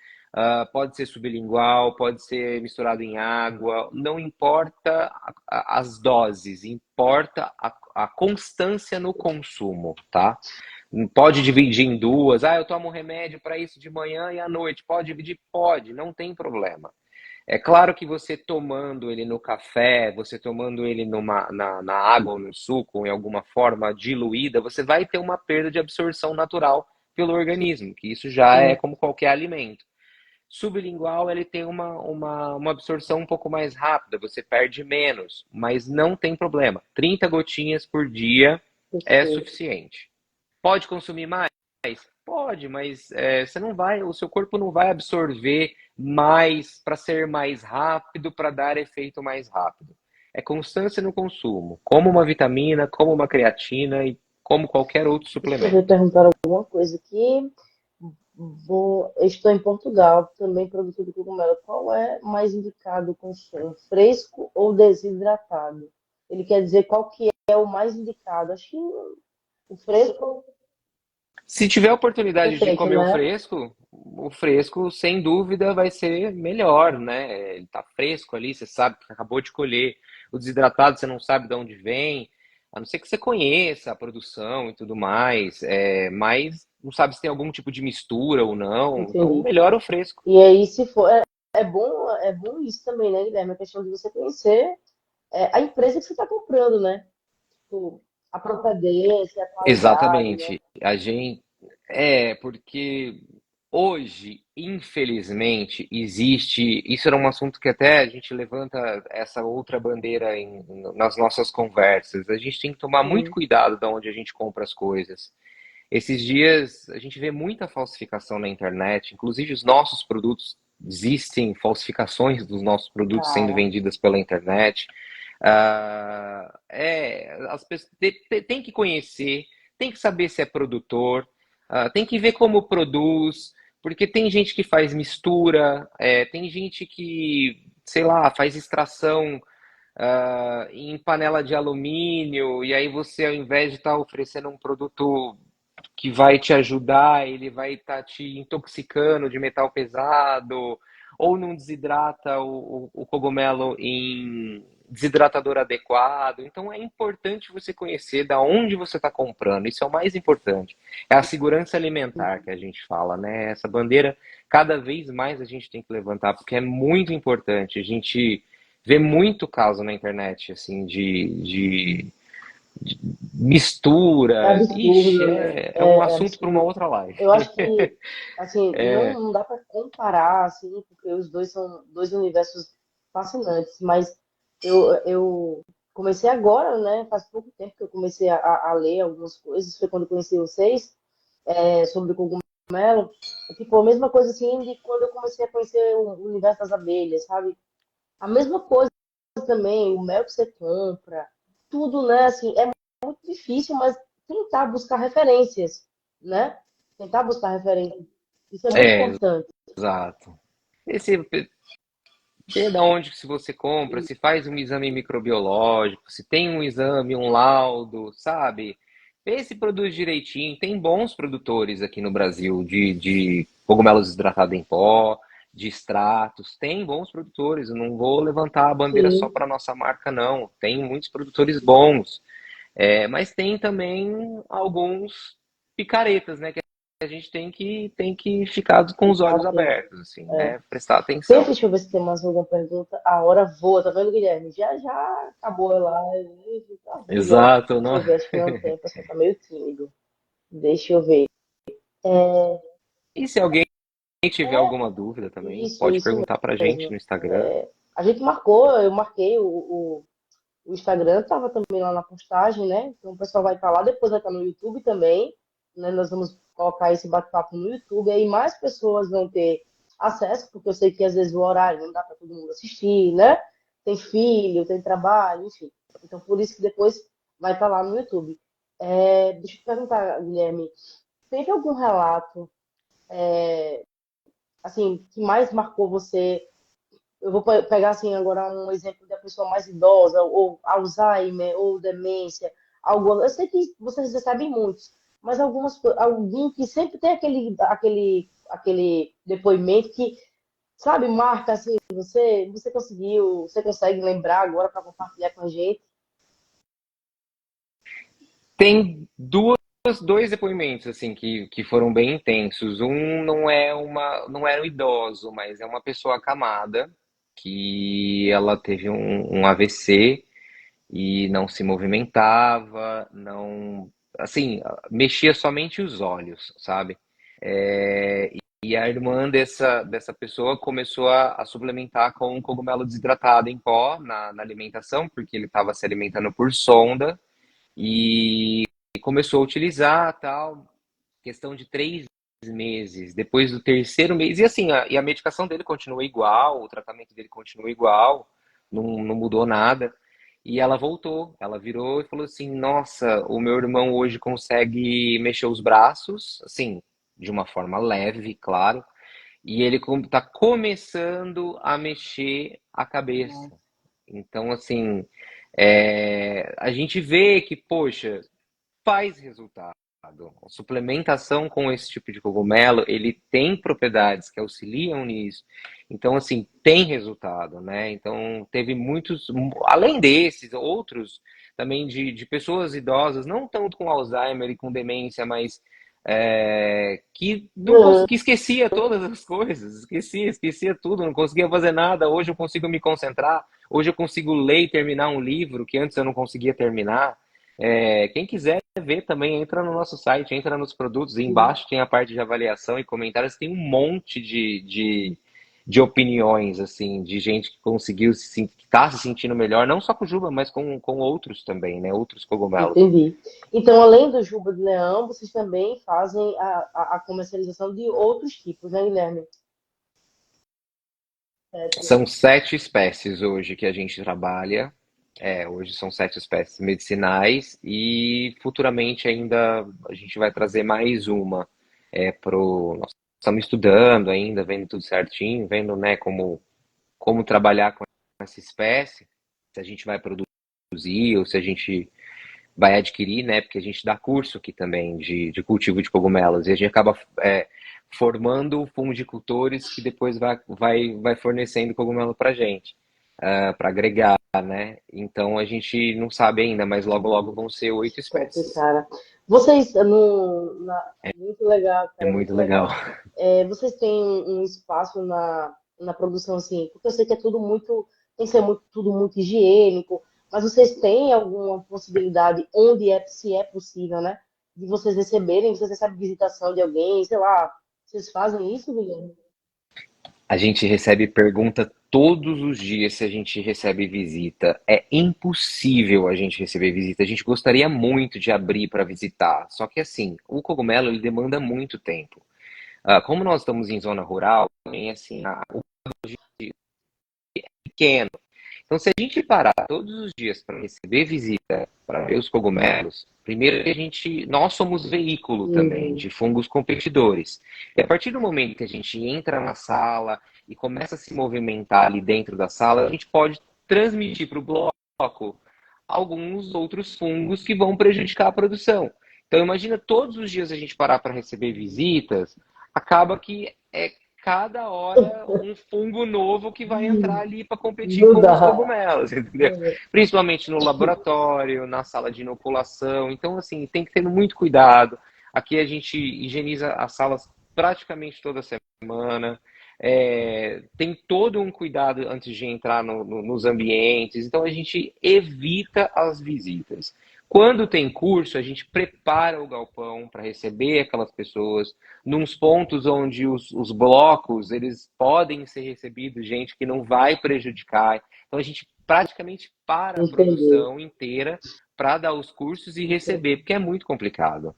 pode ser sublingual, pode ser misturado em água, não importa as doses, importa a constância no consumo, tá? Pode dividir em duas, eu tomo um remédio para isso de manhã e à noite, pode dividir? Pode, não tem problema. É claro que você tomando ele no café, você tomando ele na água ou no suco, em alguma forma diluída, você vai ter uma perda de absorção natural pelo organismo, que isso já é Sim. como qualquer alimento. Sublingual, ele tem uma absorção um pouco mais rápida, você perde menos, mas não tem problema. 30 gotinhas por dia é Perfeito. suficiente. Pode consumir mais? Pode, mas você não vai, o seu corpo não vai absorver mais para ser mais rápido, para dar efeito mais rápido. É constância no consumo, como uma vitamina, como uma creatina e como qualquer outro Deixa eu ver, suplemento. perguntar alguma coisa aqui. Estou em Portugal, também produtor de cogumelo. Qual é mais indicado o consumo? Fresco ou desidratado? Ele quer dizer qual que é o mais indicado. Acho que o fresco, Se tiver oportunidade de perfeito, comer né? o fresco sem dúvida vai ser melhor, né? Ele tá fresco ali, você sabe que acabou de colher. O desidratado você não sabe de onde vem, a não ser que você conheça a produção e tudo mais, mas não sabe se tem algum tipo de mistura ou não. Então, Entendi. melhor o fresco. E aí, se for, é bom isso também, né, Guilherme? A questão de você conhecer a empresa que você está comprando, né? Tipo, a procedência, a qualidade, né? Exatamente. Porque hoje, infelizmente, existe. Isso era um assunto que até a gente levanta essa outra bandeira nas nossas conversas. A gente tem que tomar muito Sim, cuidado de onde a gente compra as coisas. Esses dias a gente vê muita falsificação na internet, inclusive os nossos produtos, existem falsificações dos nossos produtos sendo cara. vendidas pela internet. As pessoas tem que conhecer, tem que saber se é produtor, tem que ver como produz, porque tem gente que faz mistura, tem gente que, sei lá, faz extração em panela de alumínio, e aí você, ao invés de estar oferecendo um produto que vai te ajudar, ele vai estar te intoxicando de metal pesado, ou não desidrata o cogumelo em desidratador adequado. Então é importante você conhecer da onde você está comprando. Isso é o mais importante. É a segurança alimentar que a gente fala, né? Essa bandeira cada vez mais a gente tem que levantar, porque é muito importante. A gente vê muito caso na internet, assim, de É misturas. Ixi, absurdo, né? é um É assunto para uma absurdo. outra live. Eu acho que, assim, É, não dá para comparar, assim, porque os dois são dois universos fascinantes, mas eu comecei agora, né? Faz pouco tempo que eu comecei a ler algumas coisas, foi quando eu conheci vocês, sobre o cogumelo. Ficou a mesma coisa, assim, de quando eu comecei a conhecer o universo das abelhas, sabe? A mesma coisa. também, o mel que você compra, tudo, né? Assim, é muito difícil, mas tentar buscar referências, né? Tentar buscar referências. Isso é muito É, importante. exato. Esse, vê da onde que se você compra, se faz um exame microbiológico, se tem um exame, um laudo, sabe? Vê se produz direitinho. Tem bons produtores aqui no Brasil de cogumelos desidratados em pó, de extratos. Tem bons produtores. Eu não vou levantar a bandeira só Sim, para nossa marca, não. Tem muitos produtores bons. Mas tem também alguns picaretas, né? Que a gente tem que ficar com os olhos exato. abertos, assim, É. né? Prestar Sempre, atenção. deixa eu ver se tem mais alguma pergunta. A hora voa, tá vendo, Guilherme? Já já acabou a live. Tá vida, ó. Exato, Deixa não. eu ver, acho que não tem, o pessoal tá meio tímido. Deixa eu ver. É, E se alguém tiver é alguma dúvida também, isso, pode isso perguntar pra gente mesmo. no Instagram. É, a gente marcou, eu marquei o Instagram, tava também lá na postagem, né? Então o pessoal vai estar lá, depois vai estar no YouTube também, né? Nós vamos colocar esse bate-papo no YouTube, aí mais pessoas vão ter acesso, porque eu sei que às vezes o horário não dá para todo mundo assistir, né? Tem filho, tem trabalho, enfim. Então por isso que depois vai estar lá no YouTube. Deixa eu te perguntar, Guilherme, teve algum relato, assim, que mais marcou você? Eu vou pegar assim agora um exemplo da pessoa mais idosa, ou Alzheimer, ou demência, algo. Eu sei que vocês recebem muitos, mas algum que sempre tem aquele depoimento que, sabe, marca assim, você consegue lembrar agora para compartilhar com a gente? Tem dois depoimentos assim que foram bem intensos. Um não era um idoso, mas é uma pessoa acamada que ela teve um AVC e não se movimentava, não, assim, mexia somente os olhos, sabe? E a irmã dessa pessoa começou a suplementar com um cogumelo desidratado em pó na alimentação, porque ele estava se alimentando por sonda, e começou a utilizar tal, questão de 3 meses. Depois do terceiro mês, e assim, e a medicação dele continua igual, o tratamento dele continua igual, não mudou nada. E ela voltou, ela virou e falou assim: Nossa, o meu irmão hoje consegue mexer os braços, assim, de uma forma leve, claro, e ele está começando a mexer a cabeça. Então, assim, a gente vê que, poxa, faz resultado. A suplementação com esse tipo de cogumelo, ele tem propriedades que auxiliam nisso. Então, assim, tem resultado, né? Então, teve muitos, além desses, outros também de pessoas idosas, não tanto com Alzheimer e com demência, mas que não Uhum. que esquecia todas as coisas, esquecia tudo, não conseguia fazer nada. Hoje eu consigo me concentrar, hoje eu consigo ler e terminar um livro que antes eu não conseguia terminar. Quem quiser ver também, entra no nosso site, entra nos produtos, e embaixo tem a parte de avaliação e comentários, tem um monte de opiniões, assim, de gente que conseguiu que tá se sentindo melhor, não só com o Juba, mas com outros também, né? Outros cogumelos. Entendi. Então, além do Juba de Leão, vocês também fazem a comercialização de outros tipos, né, Guilherme? Certo. São 7 espécies hoje que a gente trabalha. Hoje são 7 espécies medicinais e futuramente ainda a gente vai trazer mais uma. Nós estamos estudando ainda, vendo tudo certinho, vendo, né, como trabalhar com essa espécie, se a gente vai produzir ou se a gente vai adquirir, né, porque a gente dá curso aqui também de cultivo de cogumelos e a gente acaba formando fundicultores que depois vai fornecendo cogumelo para gente, para agregar, né? Então a gente não sabe ainda, mas logo logo vão ser 8 espécies. Cara. Vocês, muito legal, É cara, muito muito legal. legal. Vocês têm um espaço na produção, assim, porque eu sei que é tudo muito, tem que ser muito, tudo muito higiênico, mas vocês têm alguma possibilidade, onde se é possível, né, de vocês recebem visitação de alguém, sei lá, vocês fazem isso, Guilherme? A gente recebe pergunta todos os dias se a gente recebe visita. É impossível a gente receber visita. A gente gostaria muito de abrir para visitar, só que assim, o cogumelo ele demanda muito tempo. Como nós estamos em zona rural, também assim, o pequeno. Então, se a gente parar todos os dias para receber visita, para ver os cogumelos, primeiro que nós somos veículo também Uhum. de fungos competidores. E a partir do momento que a gente entra na sala e começa a se movimentar ali dentro da sala, a gente pode transmitir para o bloco alguns outros fungos que vão prejudicar a produção. Então, imagina todos os dias a gente parar para receber visitas, acaba que é cada hora um fungo novo que vai entrar ali para competir Não com os dá. cogumelos, entendeu? Principalmente no laboratório, na sala de inoculação. Então, assim, tem que ter muito cuidado. Aqui a gente higieniza as salas praticamente toda semana. Tem todo um cuidado antes de entrar nos ambientes, então a gente evita as visitas. Quando tem curso, a gente prepara o galpão para receber aquelas pessoas, nos pontos onde os blocos eles podem ser recebidos, gente que não vai prejudicar. Então a gente praticamente para a Entendi. produção inteira para dar os cursos e receber, porque é muito complicado.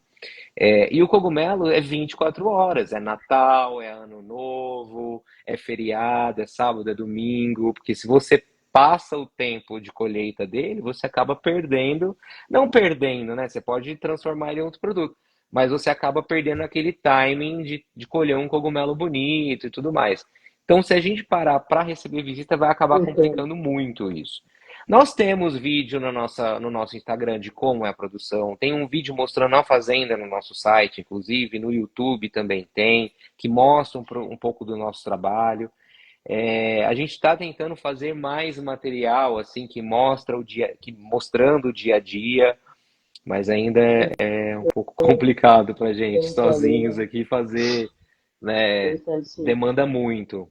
E o cogumelo é 24 horas, é Natal, é Ano Novo, é feriado, é sábado, é domingo, porque se você passa o tempo de colheita dele, você acaba perdendo, não perdendo, né? Você pode transformar ele em outro produto, mas você acaba perdendo aquele timing de colher um cogumelo bonito e tudo mais. Então, se a gente parar para receber visita, vai acabar Entendo. complicando muito isso. Nós temos vídeo no nosso Instagram de como é a produção. Tem um vídeo mostrando a fazenda no nosso site, inclusive, no YouTube também tem, que mostra um pouco do nosso trabalho. A gente está tentando fazer mais material assim que mostra mostrando o dia a dia, mas ainda é um pouco complicado para a gente Eu entendo, sozinhos né? aqui fazer, Eu né? entendo, sim. Demanda muito.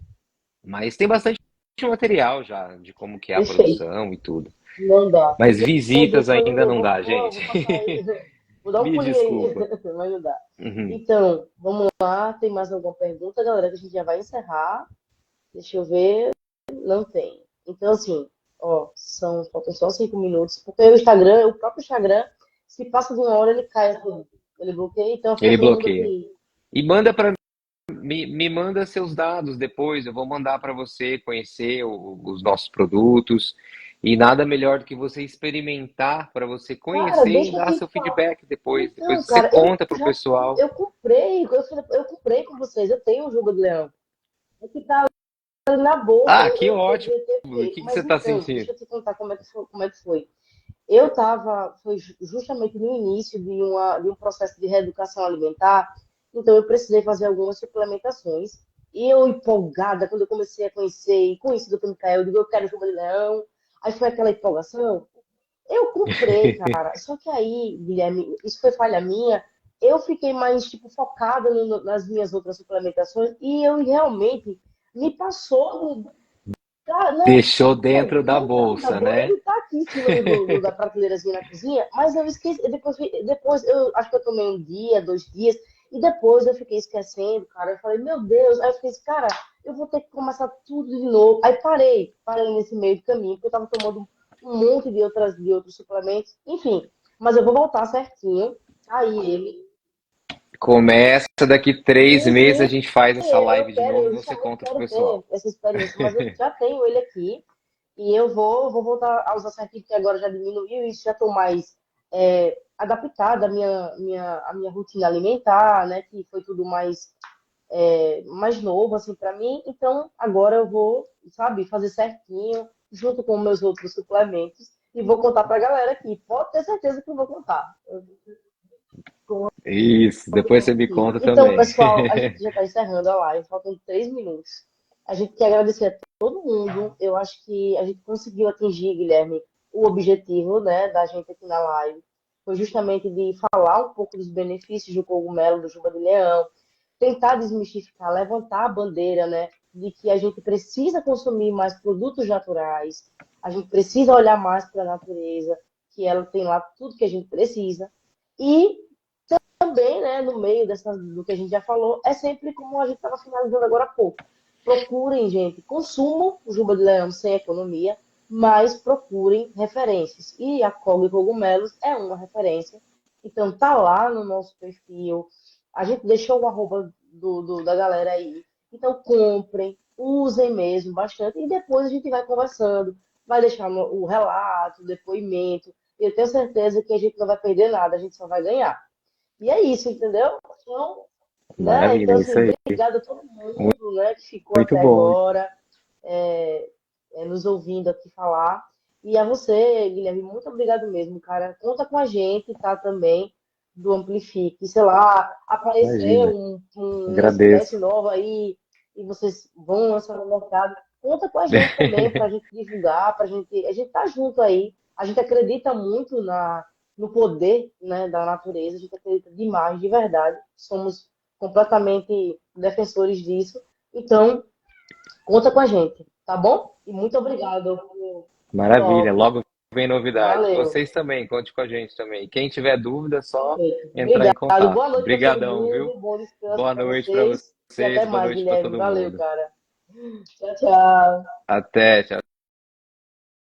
Mas tem bastante material já de como que é a Perfeito. produção e tudo. Não dá. Mas Meu Deus, visitas foi, ainda eu não vou, dá, vou gente. passar aí. Vou dar um Me pulinho aí. desculpa. Mas não dá. Uhum. Então, vamos lá. Tem mais alguma pergunta, galera? Que a gente já vai encerrar. Deixa eu ver. Não tem. Então, assim, ó, faltam só 5 minutos. Porque o próprio Instagram, se passa de uma hora, ele cai assim. Ele bloqueia, então fica Ele todo mundo bloqueia. aqui. E manda para me manda seus dados depois. Eu vou mandar para você conhecer os nossos produtos. E nada melhor do que você experimentar para você Cara, conhecer e deixa eu dar te seu falar. feedback depois. Então, Depois você cara, eu conta pro já pessoal. eu comprei, eu comprei com vocês. Eu tenho o Juba do Leão. É que tá na boca, Ah, eu, que eu ótimo! poderia ter O feito. que você Mas está então, sentindo? deixa eu te contar como é que foi. Eu estava, foi justamente no início de um processo de reeducação alimentar, então eu precisei fazer algumas suplementações. E eu, empolgada, quando eu comecei a conhecer e conheci o Dr. Micael, eu digo, eu quero Juba de Leão. Aí foi aquela empolgação. Eu comprei, cara. Só que aí, Guilherme, isso foi falha minha. Eu fiquei mais, tipo, focada nas minhas outras suplementações e eu realmente me passou cara, não, Deixou não, dentro da não tá na bolsa, boa. né? Ele tá aqui em cima da prateleirazinha na cozinha, mas eu esqueci. Depois eu acho que eu tomei um dia, 2 dias, e depois eu fiquei esquecendo, cara. Eu falei, meu Deus. Aí eu fiquei assim, cara, eu vou ter que começar tudo de novo. Aí parei nesse meio de caminho, porque eu tava tomando um monte de outros suplementos, enfim. Mas eu vou voltar certinho. Aí ele. Começa daqui 3 meses, a Uhum. gente faz essa live de novo Eu e você justamente conta pro quero pessoal. ter essa experiência, mas eu já tenho ele aqui. E eu vou voltar a usar certinho, porque agora já diminuiu isso, já estou mais adaptada à minha rotina alimentar, né? Que foi tudo mais novo, assim, para mim. Então, agora eu vou, sabe, fazer certinho, junto com meus outros suplementos, e vou contar para a galera aqui. Pode ter certeza que eu vou contar. Isso, depois você me Aqui. conta Então, também. pessoal, a gente já está encerrando a live, faltam 3 minutos. A gente quer agradecer a todo mundo. Eu acho que a gente conseguiu atingir, Guilherme, o objetivo, né, da gente aqui na live. Foi justamente de falar um pouco dos benefícios do cogumelo, do juba de leão, tentar desmistificar, levantar a bandeira, né, de que a gente precisa consumir mais produtos naturais, a gente precisa olhar mais para a natureza, que ela tem lá tudo que a gente precisa. E também, né, no meio do que a gente já falou, é sempre como a gente estava finalizando agora há pouco. Procurem, gente, consumam o Juba de Leão sem economia, mas procurem referências. E a Cog Cogumelos é uma referência. Então tá lá no nosso perfil. A gente deixou o arroba da galera aí. Então comprem, usem mesmo bastante e depois a gente vai conversando. vai deixar o relato, o depoimento. Eu tenho certeza que a gente não vai perder nada, a gente só vai ganhar. E é isso, entendeu? Então, né? Maravilha, Então, é isso assim, aí. obrigada a todo mundo, né, que ficou Muito até bom. agora, é, nos ouvindo aqui falar. E a você, Guilherme, muito obrigado mesmo, cara. Conta com a gente, tá? Também do Amplifique. Sei lá, aparecer Imagina. uma espécie Agradeço. nova aí e vocês vão lançar no mercado. Conta com a gente também para a gente divulgar, para a gente tá junto aí. A gente acredita muito no poder, né, da natureza. A gente acredita demais, de verdade. Somos completamente defensores disso. Então, conta com a gente, tá bom? E muito obrigado pelo Maravilha. toque. Logo vem novidades. Valeu. Vocês também, conte com a gente também. Quem tiver dúvida, é só Perfeito. entrar em Obrigado. contato. Boa noite para todo Obrigadão, viu? mundo. Bom descanso Boa para noite para vocês. E até vocês, boa mais, noite para Guilherme. todo Valeu, mundo. cara. Tchau, tchau. Até, tchau.